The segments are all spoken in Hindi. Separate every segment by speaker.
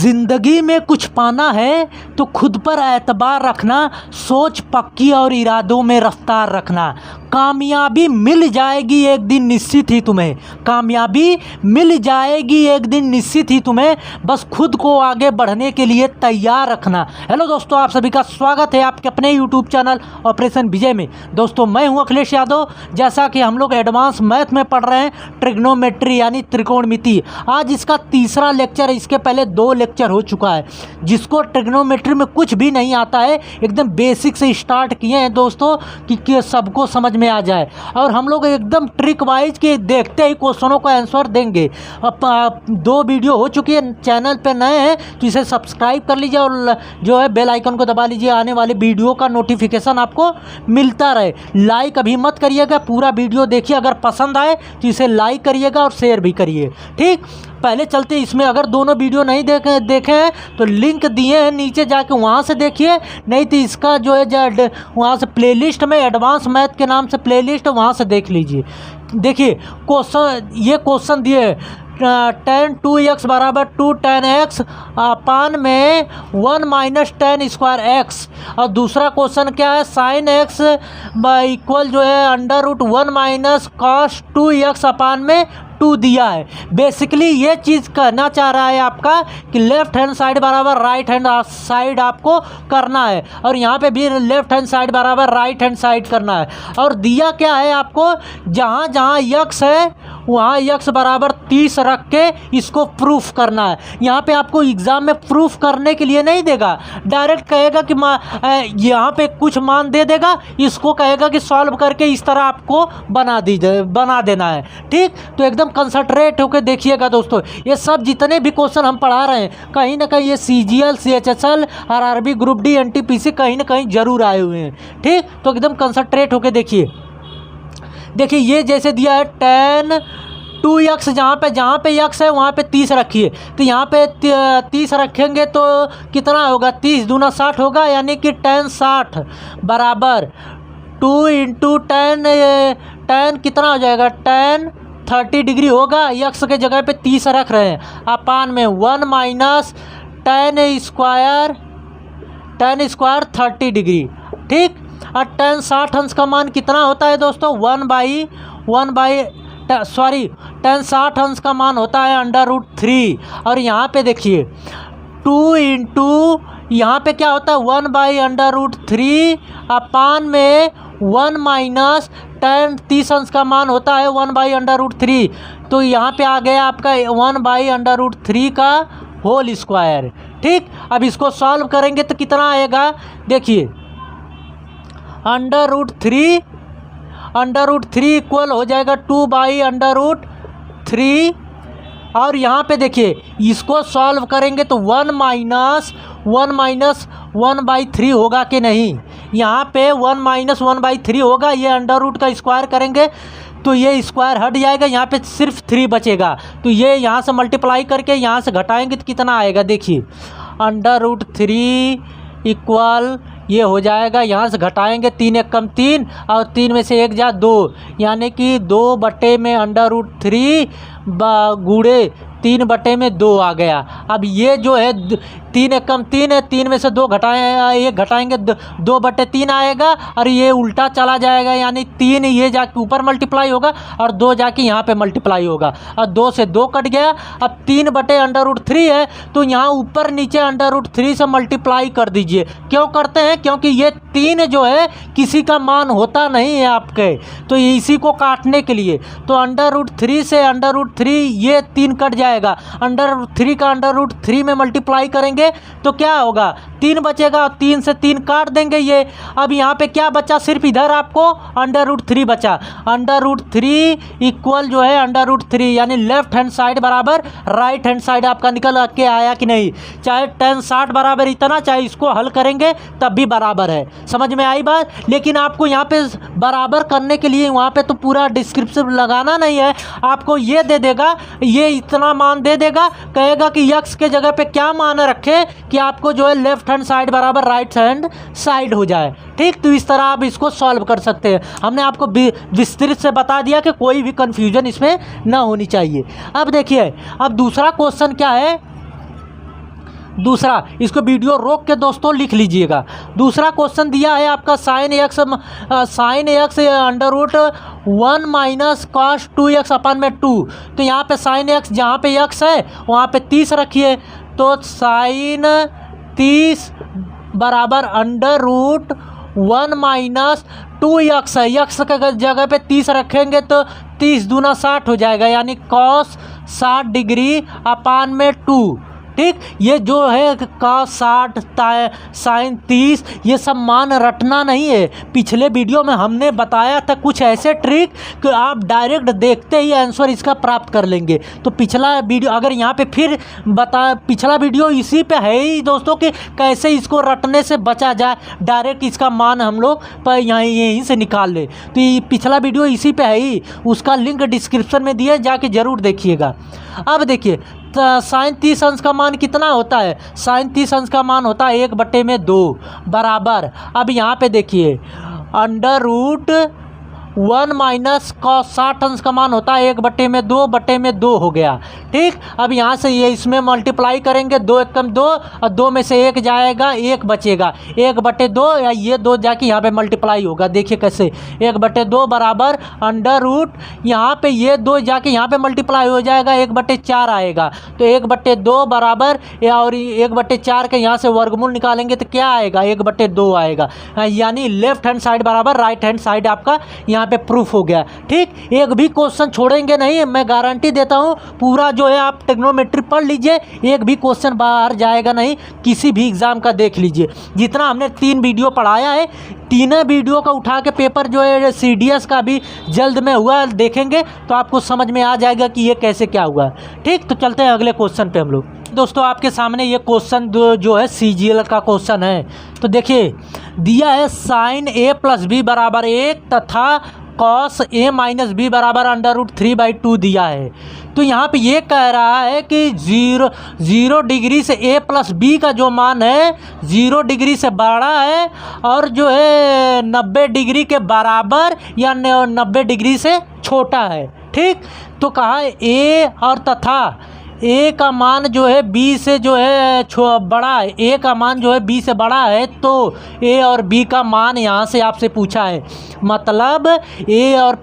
Speaker 1: जिंदगी में कुछ पाना है तो खुद पर एतबार रखना, सोच पक्की और इरादों में रफ्तार रखना। कामयाबी मिल जाएगी एक दिन निश्चित ही तुम्हें, कामयाबी मिल जाएगी एक दिन निश्चित ही तुम्हें, बस खुद को आगे बढ़ने के लिए तैयार रखना। हेलो दोस्तों, आप सभी का स्वागत है आपके अपने यूट्यूब चैनल ऑपरेशन विजय में। दोस्तों मैं हूं अखिलेश यादव। जैसा कि हम लोग एडवांस मैथ में पढ़ रहे हैं, ट्रिग्नोमेट्री यानी त्रिकोणमिति, आज इसका तीसरा लेक्चर है। इसके पहले 2 लेक्चर हो चुका है। जिसको ट्रिग्नोमेट्री में कुछ भी नहीं आता है, एकदम बेसिक से स्टार्ट किए हैं दोस्तों कि सबको समझ में आ जाए। और हम लोग एकदम ट्रिक वाइज के देखते ही क्वेश्चनों का आंसर देंगे। अब 2 वीडियो हो चुकी है। चैनल पे नए हैं तो इसे सब्सक्राइब कर लीजिए और जो है बेल आइकन को दबा लीजिए, आने वाले वीडियो का नोटिफिकेशन आपको मिलता रहे। लाइक अभी मत करिएगा, पूरा वीडियो देखिए। अगर पसंद आए तो इसे लाइक करिएगा और शेयर भी करिए, ठीक। पहले चलते इसमें। अगर दोनों वीडियो नहीं देखे हैं तो लिंक दिए हैं नीचे, जाके वहाँ से देखिए। नहीं तो इसका जो है वहाँ से प्लेलिस्ट में एडवांस मैथ के नाम से प्लेलिस्ट, वहाँ से देख लीजिए। देखिए ये क्वेश्चन दिए tan 2x बराबर 2 tan x अपान में 1 माइनस tan स्क्वायर एक्स। और दूसरा क्वेश्चन क्या है, sin x इक्वल जो है under root 1 minus cos 2x upon में 2 दिया है। बेसिकली ये चीज़ कहना चाह रहा है आपका कि लेफ्ट हैंड साइड बराबर राइट हैंड साइड आपको करना है, और यहाँ पे भी लेफ्ट हैंड साइड बराबर राइट हैंड साइड करना है। और दिया क्या है आपको, जहाँ जहाँ यक्स है वहाँ यक्स बराबर 30 रख के इसको प्रूफ करना है। यहाँ पे आपको एग्ज़ाम में प्रूफ करने के लिए नहीं देगा, डायरेक्ट कहेगा कि यहाँ पे कुछ मान दे देगा, इसको कहेगा कि सॉल्व करके इस तरह आपको बना देना है, ठीक। तो एकदम कंसंट्रेट होकर देखिएगा दोस्तों। ये सब जितने भी क्वेश्चन हम पढ़ा रहे हैं, कहीं ना कहीं ये CGL, CHSL, RRB, group D, NTPC कहीं ना कहीं जरूर आए हुए हैं, ठीक। तो एकदम कंसंट्रेट होकर देखिए। देखिए ये जैसे दिया है tan 2x, जहाँ पे x है वहाँ पे 30 रखिए। तो यहाँ पे 30 रखेंगे तो कितना होगा, 30 दूना 60 होगा, यानी कि tan 60 बराबर 2 इंटू tan कितना हो जाएगा, tan 30 डिग्री होगा। x के जगह पे 30 रख रहे हैं, अपान में 1 माइनस tan स्क्वायर 30 डिग्री, ठीक। और tan 60 अंश का मान कितना होता है दोस्तों, tan 60 अंश का मान होता है अंडर रूट 3। और यहाँ पे देखिए 2 इंटू यहाँ पे क्या होता है 1 बाई अंडर रूट 3 अपान में 1 माइनस tan 30 अंश का मान होता है 1 बाई अंडर रूट 3। तो यहाँ पे आ गया आपका 1 बाई अंडर रूट 3 का होल स्क्वायर, ठीक। अब इसको सॉल्व करेंगे तो कितना आएगा, देखिए अंडर रूट 3 इक्वल हो जाएगा 2 बाई अंडर रूट 3। और यहाँ पे देखिए इसको सॉल्व करेंगे तो 1 माइनस 1/3 होगा कि नहीं। यहाँ पे 1 माइनस 1/3 होगा। ये अंडर रूट का स्क्वायर करेंगे तो ये स्क्वायर हट जाएगा, यहाँ पे सिर्फ 3 बचेगा। तो ये यहाँ से मल्टीप्लाई करके यहाँ से घटाएंगे तो कितना आएगा, देखिए अंडर रूट 3 इक्वल ये हो जाएगा, यहाँ से घटाएंगे 3 एक कम 3 और 3 में से 1 जा 2, यानी कि 2 बटे में अंडर रूट 3 गुणे 3 बटे में 2 आ गया। अब ये जो है 3 एक कम 3 है, 3 में से 2 घटाएंगे 2 बटे 3 आएगा, और ये उल्टा चला जाएगा, यानी 3 ये जाके ऊपर मल्टीप्लाई होगा और 2 जाके यहाँ पे मल्टीप्लाई होगा, और 2 से 2 कट गया। अब 3 बटे अंडर रूट 3 है तो यहाँ ऊपर नीचे अंडर रूट 3 से मल्टीप्लाई कर दीजिए। क्यों करते हैं, क्योंकि ये 3 जो है किसी का मान होता नहीं है आपके, तो इसी को काटने के लिए। तो अंडर रूट 3 से अंडर रूट 3 ये 3 कट जाएगा, अंडर रूट 3 का अंडर रूट 3 में मल्टीप्लाई करेंगे तो क्या होगा, 3 बचेगा, 3 से 3 काट देंगे ये। अब यहाँ पे क्या बचा, सिर्फ इधर आपको अंडर रूट 3 बचा। अंडर रूट 3 इक्वल जो है अंडर रूट 3, यानी लेफ्ट हैंड साइड बराबर राइट हैंड साइड आपका निकल के आया कि नहीं। चाहे tan 60 बराबर इतना, चाहे इसको हल करेंगे तब भी बराबर है। समझ में आई बात। लेकिन आपको यहाँ पे बराबर करने के लिए वहाँ पे तो पूरा डिस्क्रिप्शन लगाना नहीं है, आपको ये दे देगा, ये इतना मान दे देगा, कहेगा कि x के जगह पे क्या मान रखे कि आपको जो है लेफ्ट हैंड साइड बराबर राइट हैंड साइड हो जाए, ठीक। तो इस तरह आप इसको सॉल्व कर सकते हैं। हमने आपको विस्तृत से बता दिया कि कोई भी कंफ्यूजन इसमें ना होनी चाहिए। अब देखिए, अब दूसरा क्वेश्चन क्या है, दूसरा, इसको वीडियो रोक के दोस्तों लिख लीजिएगा। दूसरा क्वेश्चन दिया है आपका sine x under root 1 minus cos 2x upon में 2। तो यहाँ पे साइन एक्स जहाँ पे x है वहाँ पे 30 रखिए, तो साइन 30 बराबर अंडर रूट 1 माइनस 2x है। x के जगह पे 30 रखेंगे तो 30 दूना 60 हो जाएगा, यानी कॉस 60 डिग्री अपान में 2। ठीक, ये जो है कॉस 60 साइन 30 ये सब मान रटना नहीं है। पिछले वीडियो में हमने बताया था कुछ ऐसे ट्रिक कि आप डायरेक्ट देखते ही आंसर इसका प्राप्त कर लेंगे। तो पिछला वीडियो अगर यहाँ पे फिर पिछला वीडियो इसी पे है ही दोस्तों कि कैसे इसको रटने से बचा जाए, डायरेक्ट इसका मान हम लोग पर यहीं से निकाल ले। तो ये पिछला वीडियो इसी पे है ही, उसका लिंक डिस्क्रिप्शन में दिया, जाके ज़रूर देखिएगा। अब देखिए साइन 30 अंश का मान कितना होता है? साइन 30 अंश का मान होता है 1/2 बराबर। अब यहाँ पे देखिए अंडर रूट 1 माइनस कॉस 60 अंश का मान होता है 1/2 हो गया। ठीक, अब यहाँ से ये इसमें मल्टीप्लाई करेंगे, 2 1 कम 2 और 2 में से 1 जाएगा, 1 बचेगा, 1/2 या ये 2 जाके यहाँ पे मल्टीप्लाई होगा। देखिए कैसे 1/2 बराबर अंडर रूट, यहाँ पे ये 2 जाके यहाँ पे मल्टीप्लाई हो जाएगा, 1/4 आएगा। तो 1/2 बराबर और 1/4 के यहाँ से वर्गमूल निकालेंगे तो क्या आएगा? 1/2 आएगा, यानी लेफ्ट हैंड साइड बराबर राइट हैंड साइड आपका यहाँ पे प्रूफ हो गया। ठीक, एक भी क्वेश्चन छोड़ेंगे नहीं, मैं गारंटी देता हूँ। पूरा जो है आप ट्रिग्नोमेट्री पढ़ लीजिए, एक भी क्वेश्चन बाहर जाएगा नहीं, किसी भी एग्जाम का देख लीजिए। जितना हमने 3 वीडियो पढ़ाया है, तीनों वीडियो का उठा के पेपर जो है CDS का भी जल्द में हुआ, देखेंगे तो आपको समझ में आ जाएगा कि ये कैसे क्या हुआ। ठीक, तो चलते हैं अगले क्वेश्चन पे हम लोग। दोस्तों आपके सामने ये क्वेश्चन जो है CGL का क्वेश्चन है। तो देखिए दिया है साइन A प्लस बी बराबर 1 तथा कॉस A माइनस बी बराबर अंडर रूट 3/2 दिया है। तो यहाँ पे ये कह रहा है कि 0 डिग्री से A प्लस बी का जो मान है 0 डिग्री से बड़ा है और जो है 90 डिग्री के बराबर या 90 डिग्री से छोटा है। ठीक, तो कहा है A और तथा A का मान जो है B से जो है बड़ा है, A का मान जो है B से बड़ा है, तो A और B का मान यहाँ से आपसे पूछा है। मतलब A और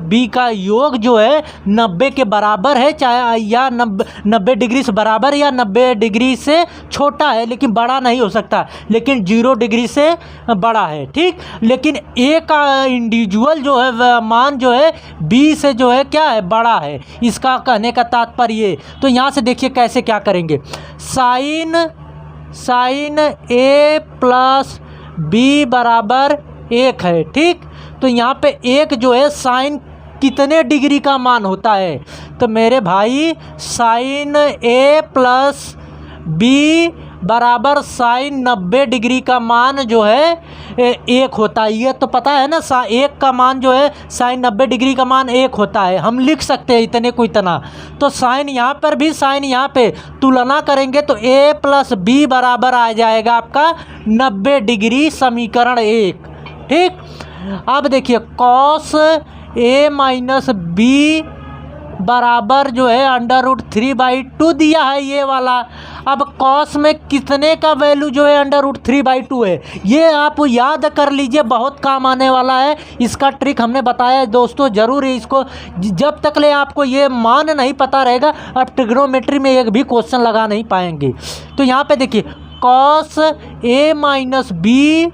Speaker 1: B का योग जो है 90 के बराबर है, चाहे या 90 डिग्री से बराबर या 90 डिग्री से छोटा है, लेकिन बड़ा नहीं हो सकता, लेकिन 0 डिग्री से बड़ा है। ठीक, लेकिन A का इंडिविजुअल जो है मान जो है B से जो है क्या है? बड़ा है। इसका कहने का तात्पर्य तो यहाँ से देखिए कैसे क्या करेंगे। साइन A प्लस बी बराबर 1 है। ठीक, तो यहाँ पे 1 जो है साइन कितने डिग्री का मान होता है? तो मेरे भाई साइन A प्लस बी बराबर साइन 90 डिग्री का मान जो है 1 होता है। ये तो पता है ना, 1 का मान जो है साइन 90 डिग्री का मान 1 होता है। हम लिख सकते हैं इतने को इतना। तो साइन यहाँ पर भी साइन यहाँ पे तुलना करेंगे तो A प्लस बी बराबर आ जाएगा आपका 90 डिग्री, समीकरण 1। ठीक, अब देखिए कॉस A माइनस बी बराबर जो है अंडर रूट 3/2 दिया है ये वाला। अब कॉस में कितने का वैल्यू जो है अंडर रूट 3/2 है, ये आप याद कर लीजिए, बहुत काम आने वाला है। इसका ट्रिक हमने बताया है दोस्तों, ज़रूर इसको जब तक ले आपको ये मान नहीं पता रहेगा, आप ट्रिग्नोमेट्री में एक भी क्वेश्चन लगा नहीं पाएंगे। तो यहाँ पे देखिए कॉस A माइनस बी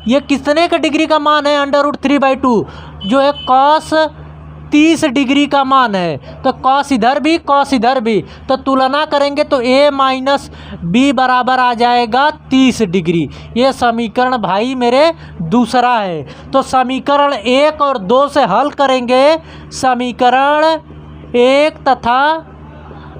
Speaker 1: ये कितने का डिग्री का मान है? अंडर रूट 3/2 जो है कॉस 30 डिग्री का मान है। तो कॉस इधर भी कॉस इधर भी, तो तुलना करेंगे तो A माइनस बी बराबर आ जाएगा 30 डिग्री। ये समीकरण भाई मेरे दूसरा है। तो समीकरण 1 और 2 से हल करेंगे। समीकरण 1 तथा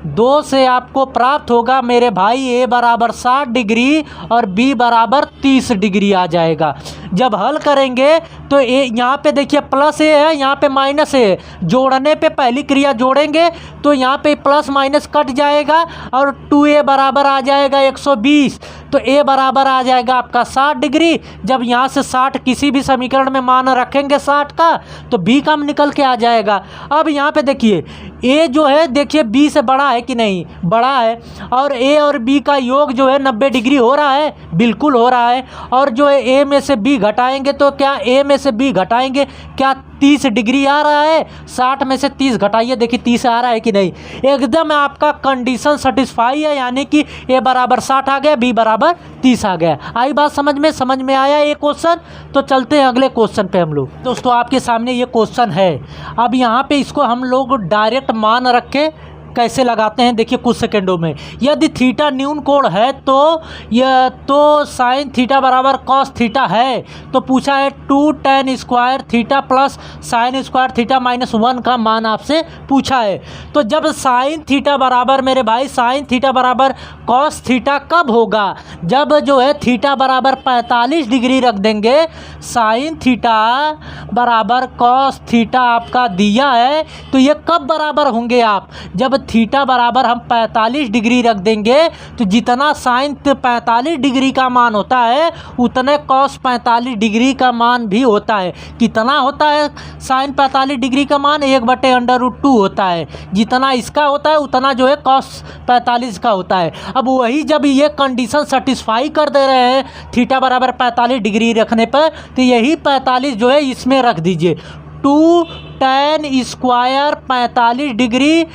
Speaker 1: 2 से आपको प्राप्त होगा मेरे भाई A बराबर 60 डिग्री और B बराबर 30 डिग्री आ जाएगा। जब हल करेंगे तो ए यहाँ पे देखिए प्लस ए है, यहाँ पे माइनस ए है। जोड़ने पे पहली क्रिया जोड़ेंगे तो यहाँ पे प्लस माइनस कट जाएगा और 2a बराबर आ जाएगा 120। तो a बराबर आ जाएगा आपका 60 डिग्री। जब यहाँ से 60 किसी भी समीकरण में मान रखेंगे 60 का, तो b का निकल के आ जाएगा। अब यहाँ पे देखिए a जो है देखिए b से बड़ा है कि नहीं, बड़ा है, और a और b का योग जो है 90 डिग्री हो रहा है, बिल्कुल हो रहा है। और जो है a में से b घटाएंगे तो क्या a में से b घटाएंगे क्या 30 डिग्री आ रहा है। 60 में से 30 घटाइए, देखिए 30 आ रहा है कि नहीं। एकदम आपका कंडीशन सेटिस्फाई है, यानी कि a बराबर 60 आ गया, b बराबर 30 आ गया। आई बात समझ में आया ये क्वेश्चन। तो चलते हैं अगले क्वेश्चन पे हम लोग। दोस्तों आपके सामने ये क्वेश्चन है। अब यहाँ पे इसको हम लोग डायरेक्ट मान रख के कैसे लगाते हैं, देखिए कुछ सेकेंडों में। यदि थीटा न्यून कोण है तो यह तो साइन थीटा बराबर कॉस थीटा है, तो पूछा है 2 tan square theta plus sine square theta -1 का मान आपसे पूछा है। तो जब साइन थीटा बराबर मेरे भाई साइन थीटा बराबर कॉस थीटा कब होगा, जब जो है थीटा बराबर 45 डिग्री रख देंगे। साइन थीटा बराबर कॉस थीटा आपका दिया है, तो ये कब बराबर होंगे आप, जब थीटा बराबर हम 45 डिग्री रख देंगे। तो जितना साइन 45 डिग्री का मान होता है उतने कॉस 45 डिग्री का मान भी होता है। कितना होता है साइन 45 डिग्री का मान, 1/√2 होता है। जितना इसका होता है उतना जो है कॉस 45 का होता है। अब वही जब ये कंडीशन सेटिस्फाई कर दे रहे हैं थीटा बराबर 45 डिग्री रखने पर, तो यही 45 जो है इसमें रख दीजिए। 2 tan square 45 degree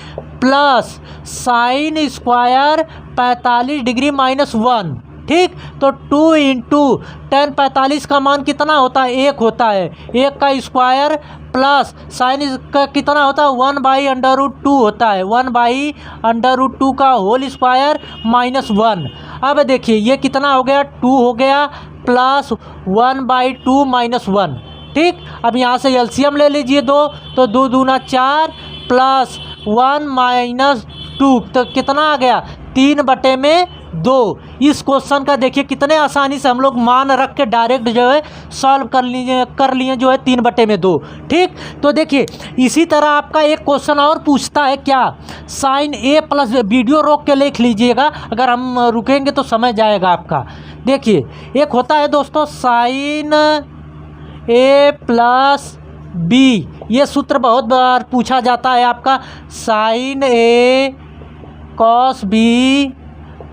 Speaker 1: plus sine square 45 degree -1, ठीक। तो 2 इंटू tan 45 का मान कितना होता है, 1 होता है। 1 का स्क्वायर प्लस साइन का कितना होता है, 1/√2 होता है। 1/√2 का होल स्क्वायर -1। अब देखिए ये कितना हो गया, 2 हो गया प्लस 1/2 -1, ठीक। अब यहाँ से एलसीएम ले लीजिए 2, तो 2 दूना 4 प्लस 1 - 2, तो कितना आ गया 3/2। इस क्वेश्चन का देखिए कितने आसानी से हम लोग मान रख के डायरेक्ट जो है सॉल्व कर लिए जो है 3/2, ठीक। तो देखिए इसी तरह आपका एक क्वेश्चन और पूछता है क्या, साइन ए प्लस, वीडियो रोक के लिख लीजिएगा, अगर हम रुकेंगे तो समय जाएगा आपका। देखिए एक होता है दोस्तों साइन ए प्लस बी, ये सूत्र बहुत बार पूछा जाता है आपका। साइन ए कॉस बी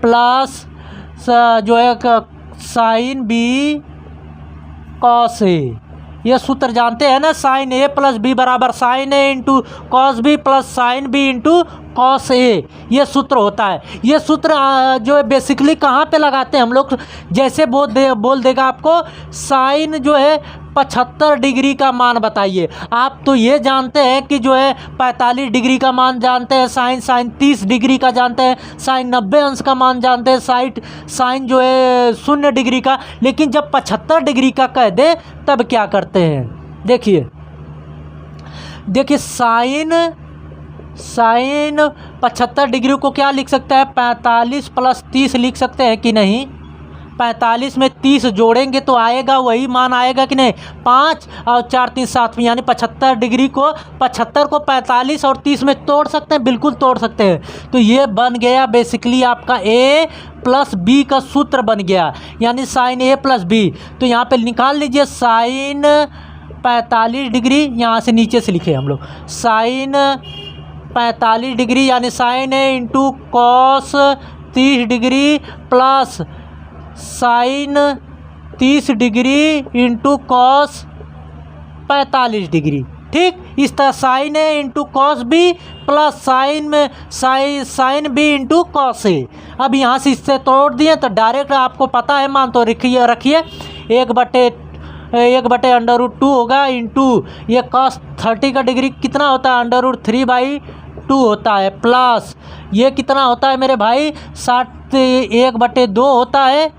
Speaker 1: प्लस जो है साइन बी कॉस ए, ये सूत्र जानते हैं ना। साइन ए प्लस बी बराबर sine A into cos B plus sine B into cos A, ये सूत्र होता है। ये सूत्र जो है बेसिकली कहाँ पे लगाते हैं हम लोग, जैसे बोल देगा आपको साइन जो है 75 डिग्री का मान बताइए। आप तो ये जानते हैं कि जो है 45 डिग्री का मान जानते हैं, साइन 30 डिग्री का जानते हैं, साइन 90 अंश का मान जानते हैं, साइन जो है 0 डिग्री का। लेकिन जब 75 डिग्री का कह दे तब क्या करते हैं, देखिए साइन 75 डिग्री को क्या लिख सकते हैं, 45 + 30 लिख सकते हैं कि नहीं। 45 में 30 जोड़ेंगे तो आएगा वही मान आएगा कि नहीं, 5 और 4 3 7 में, यानी 75 डिग्री को 75 को 45 और 30 में तोड़ सकते हैं, बिल्कुल तोड़ सकते हैं। तो ये बन गया बेसिकली आपका a प्लस b का सूत्र बन गया, यानी साइन a प्लस b। तो यहाँ पे निकाल लीजिए साइन 45 डिग्री, यहाँ से नीचे से लिखे हम लोग साइन 45 डिग्री, यानी sine a into cos 30 degree plus sine 30 degree into cos 45 degree, ठीक। इस तरह sine A into cos B plus sine B into cos A. अब यहाँ से इससे तोड़ दिए तो डायरेक्ट आपको पता है मान, तो रखिए 1/√2 होगा इंटू ये कॉस 30 का डिग्री कितना होता है, √3/2 होता है, प्लस ये कितना होता है मेरे भाई 1/2 होता है,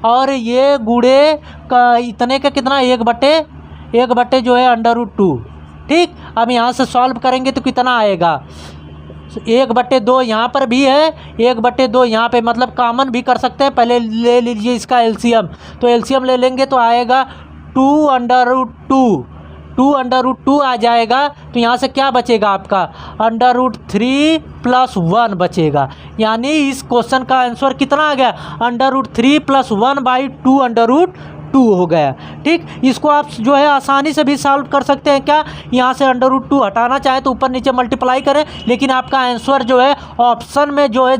Speaker 1: और ये गुड़े का इतने का कितना 1/1 जो है √2, ठीक। अब यहाँ से सॉल्व करेंगे तो कितना आएगा 1/2, यहाँ पर भी है 1/2, यहाँ पे मतलब कॉमन भी कर सकते हैं। पहले ले लीजिए इसका एलसीएम, तो एलसीएम ले लेंगे तो आएगा 2√2 आ जाएगा। तो यहाँ से क्या बचेगा आपका √3 + 1 बचेगा। यानी इस क्वेश्चन का आंसर कितना आ गया √3 + 1/2 हो गया। ठीक, इसको आप जो है आसानी से भी सॉल्व कर सकते हैं। क्या यहाँ से √2 हटाना चाहे तो ऊपर नीचे मल्टीप्लाई करें, लेकिन आपका आंसर जो है ऑप्शन में जो है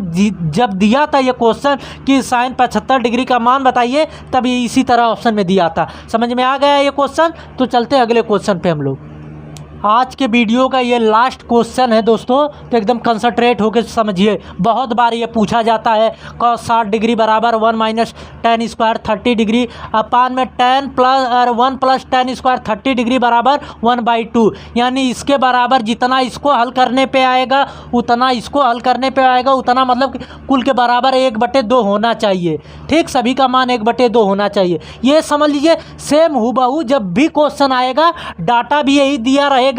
Speaker 1: जब दिया था ये क्वेश्चन कि sin 75 डिग्री का मान बताइए, तब ये इसी तरह ऑप्शन में दिया था। समझ में आ गया ये क्वेश्चन। तो चलते हैं अगले क्वेश्चन पे हम लोग। आज के वीडियो का ये लास्ट क्वेश्चन है दोस्तों, तो एकदम कंसंट्रेट होकर समझिए। बहुत बार ये पूछा जाता है cos 60 डिग्री बराबर 1 - tan स्क्वायर 30 डिग्री अपान में 1 + tan स्क्वायर 30 डिग्री बराबर 1/2। यानी इसके बराबर जितना इसको हल करने पे आएगा उतना इसको हल करने पे आएगा, उतना मतलब कुल के बराबर 1/2 होना चाहिए। ठीक, सभी का मान 1/2 होना चाहिए। ये समझ लीजिए सेम हूबहू जब भी क्वेश्चन आएगा डाटा भी यही दिया रहेगा,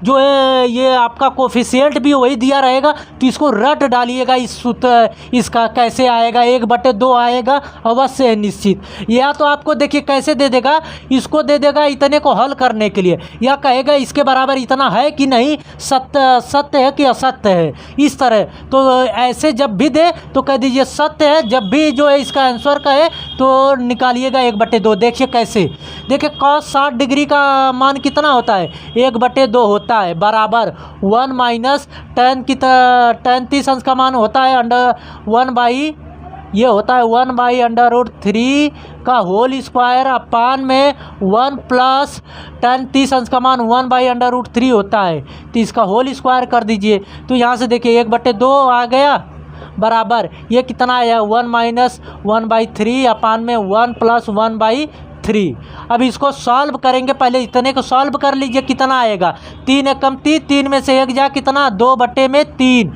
Speaker 1: जो है ये आपका कोफिशिएंट भी वही दिया रहेगा। तो इसको रट डालिएगा, इस सूत्र इसका कैसे आएगा 1/2 आएगा अवश्य है निश्चित। या तो आपको देखिए कैसे दे देगा, इसको दे देगा इतने को हल करने के लिए, या कहेगा इसके बराबर इतना है कि नहीं, सत्य है कि असत्य है, इस तरह। तो ऐसे जब भी दे तो कह दीजिए सत्य है, जब भी जो है इसका आंसर कहे तो निकालिएगा 1/2। देखिए कैसे, देखिए cos 60 डिग्री का मान कितना होता है 1/2 होता है, बराबर 1 - tan tan 30 अंश का मान होता है ये होता है 1/√3 का होल स्क्वायर अपान में 1 + tan 30 अंश का मान 1/√3 होता है। तो इसका होल स्क्वायर कर दीजिए। तो यहाँ से देखिए 1/2 आ गया, बराबर ये कितना आया 1 - 1/3 अपान में 1 + 1/3। अब इसको सॉल्व करेंगे, पहले इतने को सॉल्व कर लीजिए। कितना आएगा 3 × 3, 3 में से 1 जा कितना 2/3 बटे में 3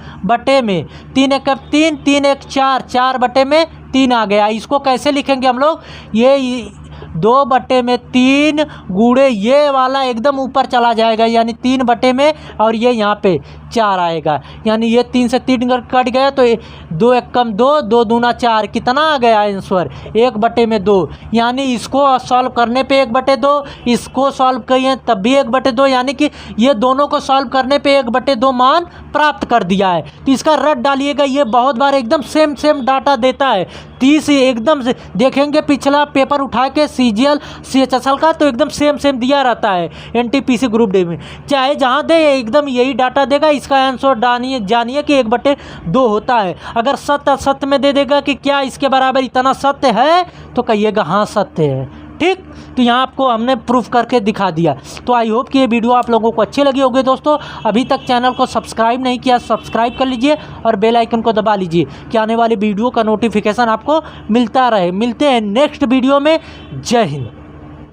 Speaker 1: × 3, 3 × 4, 4/3 आ गया। इसको कैसे लिखेंगे हम लोग, ये 2/3 गुणे ये वाला एकदम ऊपर चला जाएगा, यानी 3/में और ये यहाँ पे 4 आएगा। यानी ये 3 से 3 कट गया तो 2 × 1 = 2, 2 दूना 4, कितना आ गया आंसर 1/2। यानी इसको सॉल्व करने पे 1/2, इसको सॉल्व करिए तब भी 1/2, यानी कि ये दोनों को सॉल्व करने पे 1/2 मान प्राप्त कर दिया है। तो इसका रट डालिएगा, ये बहुत बार एकदम सेम डाटा देता है। 30 एकदम से देखेंगे पिछला पेपर उठा के CGL CHSL का, तो एकदम सेम दिया रहता है NTPC ग्रुप डी में, चाहे जहाँ दे एकदम यही डाटा देगा। इसका आंसर जानिए कि 1/2 होता है। अगर सत्य में दे देगा कि क्या इसके बराबर इतना सत्य है तो कहिएगा हाँ सत्य है। ठीक, तो यहाँ आपको हमने प्रूफ करके दिखा दिया। तो आई होप कि ये वीडियो आप लोगों को अच्छी लगी होगी दोस्तों। अभी तक चैनल को सब्सक्राइब नहीं किया, सब्सक्राइब कर लीजिए और बेल आइकन को दबा लीजिए कि आने वाली वीडियो का नोटिफिकेशन आपको मिलता रहे। मिलते हैं नेक्स्ट वीडियो में। जय हिंद।